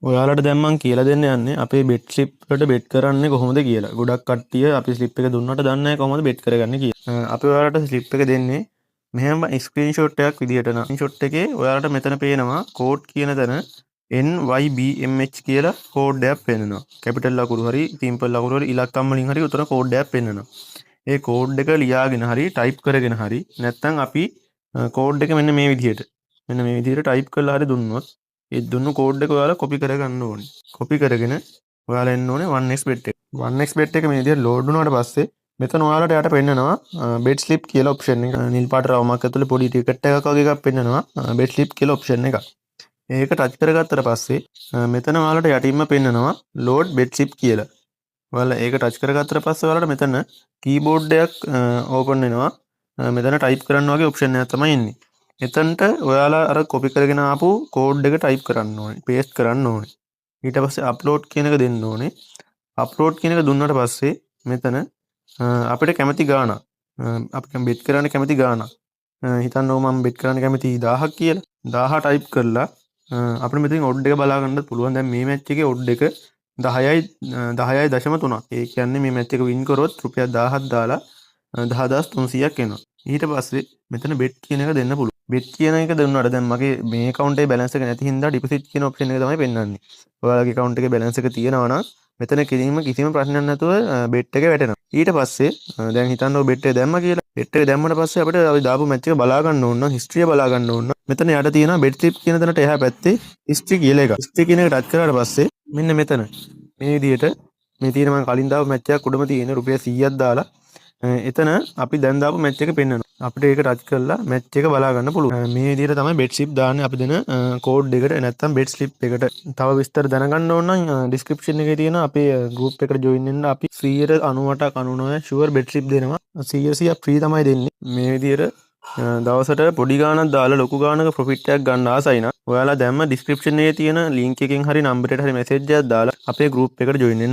ඔයාලට දැන් මං කියලා දෙන්න යන්නේ අපේ බෙට් ස්ලිප් වලට බෙට් කරන්නේ කොහොමද කියලා. ගොඩක් කට්ටිය අපි ස්ලිප් එක දුන්නට දන්නේ නැහැ කොහොමද බෙට් කරගන්නේ කියලා. අපි ඔයාලට ස්ලිප් එක දෙන්නේ මෙහෙම ස්ක්‍රීන්ෂොට් එකක් විදියට නම්. ස්ක්‍රීන්ෂොට් එකේ ඔයාලට මෙතන පේනවා කෝඩ් කියන තැන NYBMH කියලා කෝඩ් එකක් පෙන්නනවා. කැපිටල් ලකුණු හරි සිම්පල් ලකුණු හරි ඉලක්කම් වලින් හරි උතන කෝඩ් එකක් පෙන්නනවා. ඒ කෝඩ් එක ලියාගෙන හරි ටයිප් කරගෙන හරි නැත්නම් අපි කෝඩ් එක මෙන්න මේ විදියට ටයිප් කරලා හරි දුන්නොත් ඒ දුන්නු කෝඩ් එක ඔයාලා කොපි කරගන්න ඕනේ. කොපි කරගෙන ඔයාලා එන්න ඕනේ 1xbet එක. 1xbet එක මේ විදිහට ලෝඩ් වුණාට පස්සේ මෙතන ඔයාලට යට පෙන්නනවා bet slip කියලා ඔප්ෂන් එක. නිල් පාට රවුමක් ඇතුලේ පොඩි ටිකට් එකක් වගේ එකක් පෙන්නනවා bet slip කියලා ඔප්ෂන් එකක්. ඒක ටච් කරගත්තට පස්සේ මෙතන ඔයාලට යටින්ම පෙන්නනවා load bet slip කියලා. ඔයාලා ඒක ටච් කරගත්තට පස්සේ ඔයාලට මෙතන කීබෝඩ් එකක් ඕපන් වෙනවා. මෙතන ටයිප් කරන්න වගේ ඔප්ෂන් එකක් තමයි එන්නේ. එතනට ඔයාලා අර කොපි කරගෙන ආපු කෝඩ් එක ටයිප් කරන්න ඕනේ. පේස්ට් කරන්න ඕනේ. ඊට පස්සේ අප්ලෝඩ් කියන එක දෙන්න ඕනේ. අප්ලෝඩ් කියන එක දුන්නාට පස්සේ මෙතන අපිට කැමති ගාණක් අපි බෙට් කරන්න කැමති ගාණක් හිතන්නකෝ මම බෙට් කරන්න කැමති 1000ක් කියලා. 1000 ටයිප් කරලා අපිට මෙතනින් ඔඩ් එක බලා ගන්නත් පුළුවන්. දැන් මේ මැච් එකේ ඔඩ් එක 10.3ක්. ඒ කියන්නේ මේ මැච් එක වින් කරොත් රුපියල් 1000ක් දාලා 10300ක් එනවා. ඊට පස්සේ මෙතන බෙට් කියන එක දෙන්න පුළුවන්. බෙට් කියන එක දුන්නාට දැන් මගේ මේ account එකේ balance එක නැති හින්දා deposit කියන option එක තමයි පෙන්වන්නේ. ඔයාලගේ account එකේ balance එක තියෙනවා නම් මෙතන කිසිම ප්‍රශ්නයක් නැතුව bet එක වැටෙනවා. ඊට පස්සේ දැන් හිතන්නකො bet එක දැම්මා කියලා. bet එක දැම්මට පස්සේ අපිට අපි දාපු match එක බලා ගන්න ඕන නම් history බලා ගන්න ඕන නම් මෙතන යට තියෙනවා bet slip කියන තැනට එහා පැත්තේ history කියලා එක. history කියන එක ටච් කරාට පස්සේ මෙන්න මෙතන මේ විදිහට මේ තියෙන මම කලින් දාපු match එකක් උඩම තියෙන රුපියල් 100ක් දාලා එතන අපි දැන් දාපු මැච් එක පෙන්වනවා. අපිට ඒක ටච් කරලා මැච් එක බලා ගන්න පුළුවන්. මේ විදිහට තමයි බෙට් ස්ලිප් දාන්නේ අපි දෙන කෝඩ් එකට නැත්නම් බෙට් ස්ලිප් එකට. තව විස්තර දැනගන්න ඕන නම් ඩිස්ක්‍රිප්ෂන් එකේ තියෙන අපේ ගෲප් එකට ජොයින් වෙන්න අපි 98ක් 99 ෂුවර් බෙට් ස්ලිප් දෙනවා. 100 ෆ්‍රී තමයි දෙන්නේ. මේ විදිහට දවසට පොඩි ගාණක් දාලා ලොකු ගාණක ප්‍රොෆිට් එකක් ගන්න ආසයි නම් ඔයාලා දැම්ම ඩිස්ක්‍රිප්ෂන් එකේ තියෙන ලින්ක් එකෙන් හරි නම්බරයට හරි මැසේජ් එකක් දාලා අපේ ගෲප් එකට ජොයින් වෙන්න.